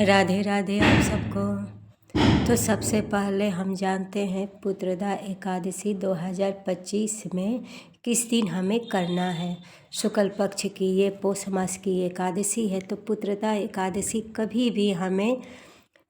राधे राधे आप सबको। तो सबसे पहले हम जानते हैं पुत्रदा एकादशी 2025 में किस दिन हमें करना है। शुक्ल पक्ष की ये पौष मास की एकादशी है। तो पुत्रदा एकादशी कभी भी हमें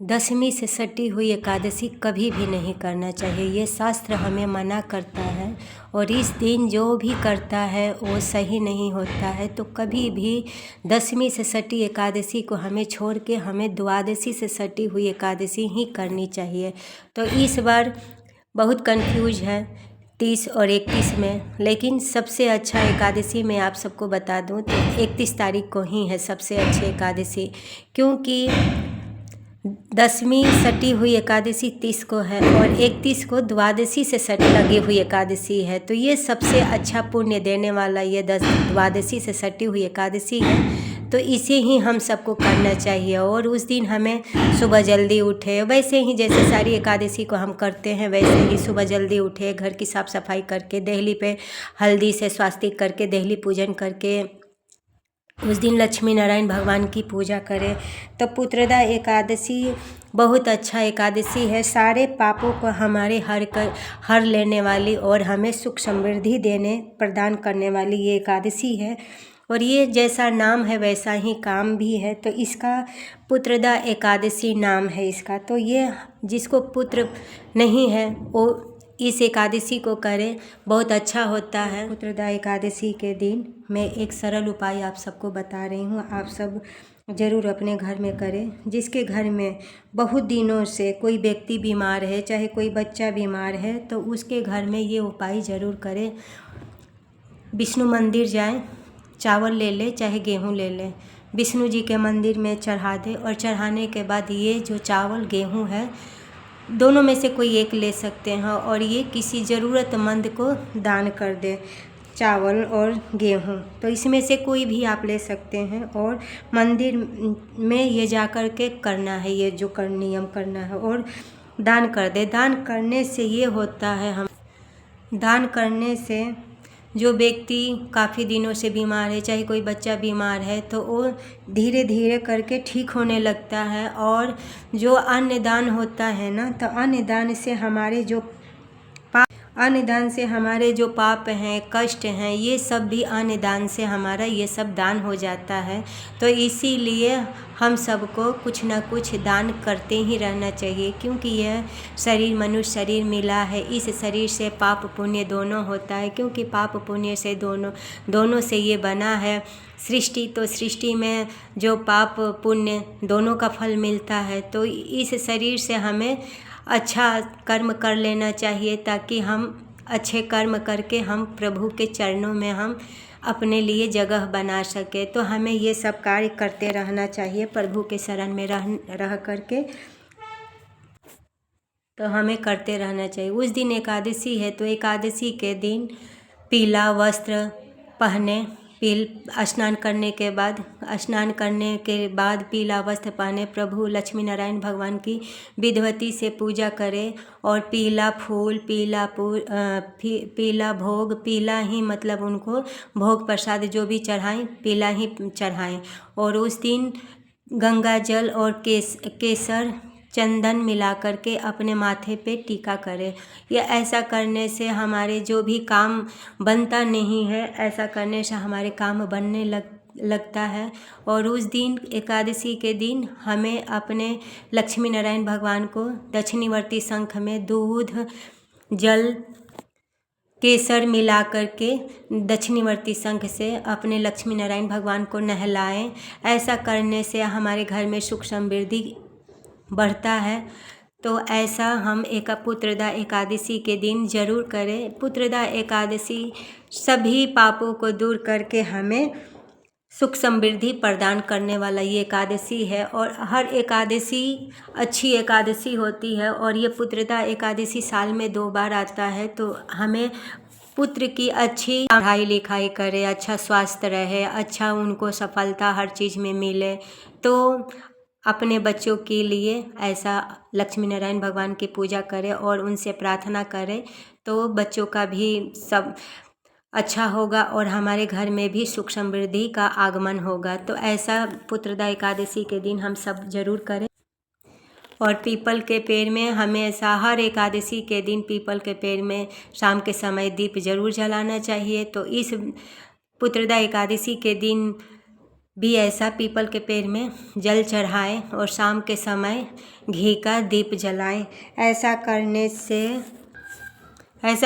दशमी से सटी हुई एकादशी कभी भी नहीं करना चाहिए। ये शास्त्र हमें मना करता है और इस दिन जो भी करता है वो सही नहीं होता है। तो कभी भी दशमी से सटी एकादशी को हमें छोड़ के हमें द्वादशी से सटी हुई एकादशी ही करनी चाहिए। तो इस बार बहुत कंफ्यूज है 30 और 31 में, लेकिन सबसे अच्छा एकादशी मैं आप सबको बता दूं तो 31 तारीख को ही है सबसे अच्छी एकादशी, क्योंकि दशमी सटी हुई एकादशी 30 को है और 31 को द्वादशी से सट लगी हुई एकादशी है। तो ये सबसे अच्छा पुण्य देने वाला ये द्वादशी से सटी हुई एकादशी है। तो इसे ही हम सबको करना चाहिए और उस दिन हमें सुबह जल्दी उठे, वैसे ही जैसे सारी एकादशी को हम करते हैं वैसे ही सुबह जल्दी उठे, घर की साफ़ सफाई करके, देहली पे हल्दी से स्वास्तिक करके, देहली पूजन करके उस दिन लक्ष्मी नारायण भगवान की पूजा करें। तो पुत्रदा एकादशी बहुत अच्छा एकादशी है। सारे पापों को हमारे हर लेने वाली और हमें सुख समृद्धि प्रदान करने वाली ये एकादशी है। और ये जैसा नाम है वैसा ही काम भी है। तो इसका पुत्रदा एकादशी नाम है इसका। तो ये जिसको पुत्र नहीं है वो इस एकादशी को करें, बहुत अच्छा होता है। पुत्रदा एकादशी के दिन मैं एक सरल उपाय आप सबको बता रही हूँ, आप सब ज़रूर अपने घर में करें। जिसके घर में बहुत दिनों से कोई व्यक्ति बीमार है, चाहे कोई बच्चा बीमार है, तो उसके घर में ये उपाय ज़रूर करें। विष्णु मंदिर जाएं, चावल ले लें चाहे गेहूँ ले लें, विष्णु जी के मंदिर में चढ़ा दें और चढ़ाने के बाद ये जो चावल गेहूँ है दोनों में से कोई एक ले सकते हैं और ये किसी ज़रूरतमंद को दान कर दें, चावल और गेहूँ। तो इसमें से कोई भी आप ले सकते हैं और मंदिर में ये जा कर के करना है, ये जो नियम करना है और दान कर दे। दान करने से ये होता है, दान करने से जो व्यक्ति काफ़ी दिनों से बीमार है, चाहे कोई बच्चा बीमार है, तो वो धीरे धीरे करके ठीक होने लगता है। और जो अन्न दान होता है ना, तो अन्न दान से हमारे जो पाप हैं, कष्ट हैं, ये सब भी अन्न दान से हमारा ये सब दान हो जाता है। तो इसीलिए हम सबको कुछ ना कुछ दान करते ही रहना चाहिए, क्योंकि यह शरीर मनुष्य शरीर मिला है, इस शरीर से पाप पुण्य दोनों होता है, क्योंकि पाप पुण्य से दोनों से ये बना है सृष्टि। तो सृष्टि में जो पाप पुण्य दोनों का फल मिलता है। तो इस शरीर से हमें अच्छा कर्म कर लेना चाहिए, ताकि हम अच्छे कर्म करके हम प्रभु के चरणों में हम अपने लिए जगह बना सके। तो हमें ये सब कार्य करते रहना चाहिए प्रभु के शरण में रह करके, तो हमें करते रहना चाहिए। उस दिन एकादशी है तो एकादशी के दिन पीला वस्त्र पहने, स्नान करने के बाद पीला वस्त्र पहने, प्रभु लक्ष्मी नारायण भगवान की विधिवती से पूजा करें और पीला फूल, पीला भोग, पीला ही मतलब उनको भोग प्रसाद जो भी चढ़ाएं पीला ही चढ़ाएं। और उस दिन गंगा जल और केसर चंदन मिला करके अपने माथे पे टीका करें। या ऐसा करने से हमारे जो भी काम बनता नहीं है, ऐसा करने से हमारे काम बनने लगता है। और उस दिन एकादशी के दिन हमें अपने लक्ष्मी नारायण भगवान को दक्षिणवर्ती शंख में दूध जल केसर मिला करके दक्षिणवर्ती शंख से अपने लक्ष्मी नारायण भगवान को नहलाएं। ऐसा करने से हमारे घर में सुख समृद्धि बढ़ता है। तो ऐसा हम पुत्रदा एकादशी के दिन ज़रूर करें। पुत्रदा एकादशी सभी पापों को दूर करके हमें सुख समृद्धि प्रदान करने वाला ये एकादशी है। और हर एकादशी अच्छी एकादशी होती है और ये पुत्रदा एकादशी साल में 2 बार आता है। तो हमें पुत्र की अच्छी पढ़ाई लिखाई करे, अच्छा स्वास्थ्य रहे, अच्छा उनको सफलता हर चीज़ में मिले। तो अपने बच्चों के लिए ऐसा लक्ष्मी नारायण भगवान की पूजा करें और उनसे प्रार्थना करें, तो बच्चों का भी सब अच्छा होगा और हमारे घर में भी सुख समृद्धि का आगमन होगा। तो ऐसा पुत्रदा एकादशी के दिन हम सब जरूर करें। और पीपल के पेड़ में हमेशा हर एकादशी के दिन पीपल के पेड़ में शाम के समय दीप जरूर जलाना चाहिए। तो इस पुत्रदा एकादशी के दिन भी ऐसा पीपल के पेड़ में जल चढ़ाएं और शाम के समय घी का दीप जलाएं। ऐसा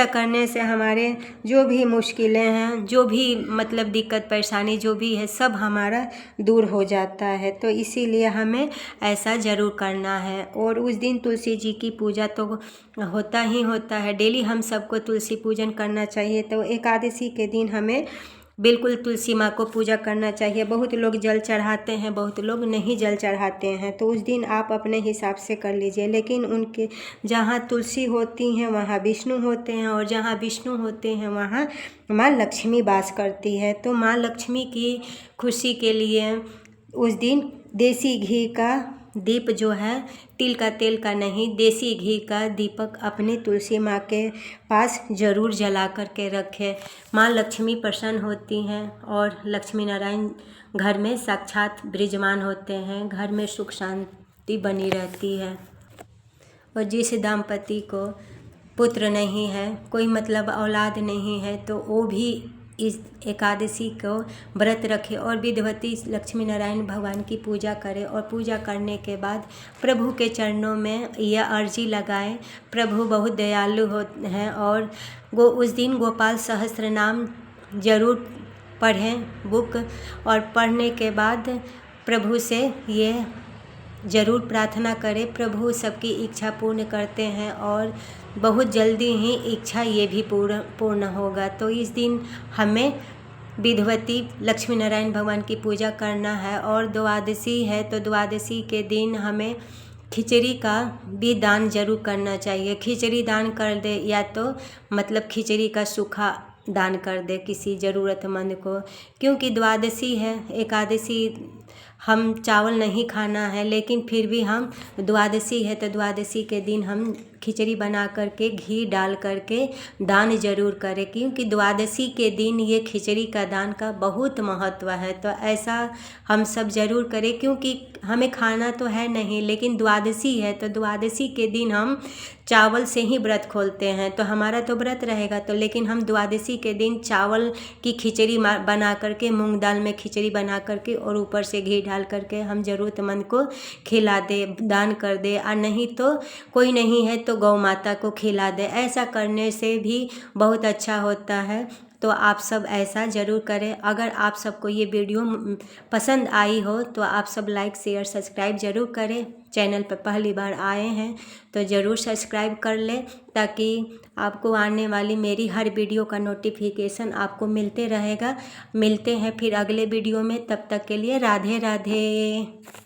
करने से हमारे जो भी मुश्किलें हैं, जो भी मतलब दिक्कत परेशानी जो भी है, सब हमारा दूर हो जाता है। तो इसीलिए हमें ऐसा ज़रूर करना है। और उस दिन तुलसी जी की पूजा तो होता ही होता है, डेली हम सबको तुलसी पूजन करना चाहिए। तो एकादशी के दिन हमें बिल्कुल तुलसी माँ को पूजा करना चाहिए। बहुत लोग जल चढ़ाते हैं, बहुत लोग नहीं जल चढ़ाते हैं। तो उस दिन आप अपने हिसाब से कर लीजिए, लेकिन उनके जहाँ तुलसी होती हैं वहाँ विष्णु होते हैं, और जहाँ विष्णु होते हैं वहाँ माँ लक्ष्मी वास करती है। तो माँ लक्ष्मी की खुशी के लिए उस दिन देसी घी का दीप जो है, तिल का तेल का नहीं, देसी घी का दीपक अपनी तुलसी माँ के पास जरूर जला करके रखें। माँ लक्ष्मी प्रसन्न होती हैं और लक्ष्मी नारायण घर में साक्षात विराजमान होते हैं। घर में सुख शांति बनी रहती है। और जिस दंपति को पुत्र नहीं है, कोई मतलब औलाद नहीं है, तो वो भी इस एकादशी को व्रत रखे और विधिवती लक्ष्मी नारायण भगवान की पूजा करें। और पूजा करने के बाद प्रभु के चरणों में यह अर्जी लगाएं, प्रभु बहुत दयालु हैं और उस दिन गोपाल सहस्त्र नाम जरूर पढ़ें बुक। और पढ़ने के बाद प्रभु से ये ज़रूर प्रार्थना करें। प्रभु सबकी इच्छा पूर्ण करते हैं और बहुत जल्दी ही इच्छा ये भी पूर्ण होगा। तो इस दिन हमें विधिवती लक्ष्मी नारायण भगवान की पूजा करना है। और द्वादशी है, तो द्वादशी के दिन हमें खिचड़ी का भी दान जरूर करना चाहिए। खिचड़ी दान कर दे, या तो मतलब खिचड़ी का सूखा दान कर दे किसी ज़रूरतमंद को, क्योंकि द्वादशी है, एकादशी हम चावल नहीं खाना है, लेकिन फिर भी हम द्वादशी है तो द्वादशी के दिन हम खिचड़ी बना करके घी डाल करके दान जरूर करें, क्योंकि द्वादशी के दिन ये खिचड़ी का दान का बहुत महत्व है। तो ऐसा हम सब जरूर करें, क्योंकि हमें खाना तो है नहीं, लेकिन द्वादशी है तो द्वादशी के दिन हम चावल से ही व्रत खोलते हैं, तो हमारा तो व्रत रहेगा। तो लेकिन हम द्वादशी के दिन चावल की खिचड़ी बना करके, मूंग दाल में खिचड़ी बना करके और ऊपर से घी डाल करके हम ज़रूरतमंद को खिला दे, दान कर दे। और नहीं तो कोई नहीं है तो गौ माता को खिला दे। ऐसा करने से भी बहुत अच्छा होता है। तो आप सब ऐसा ज़रूर करें। अगर आप सबको ये वीडियो पसंद आई हो तो आप सब लाइक शेयर सब्सक्राइब ज़रूर करें। चैनल पर पहली बार आए हैं तो ज़रूर सब्सक्राइब कर लें, ताकि आपको आने वाली मेरी हर वीडियो का नोटिफिकेशन आपको मिलते रहेगा। मिलते हैं फिर अगले वीडियो में, तब तक के लिए राधे राधे।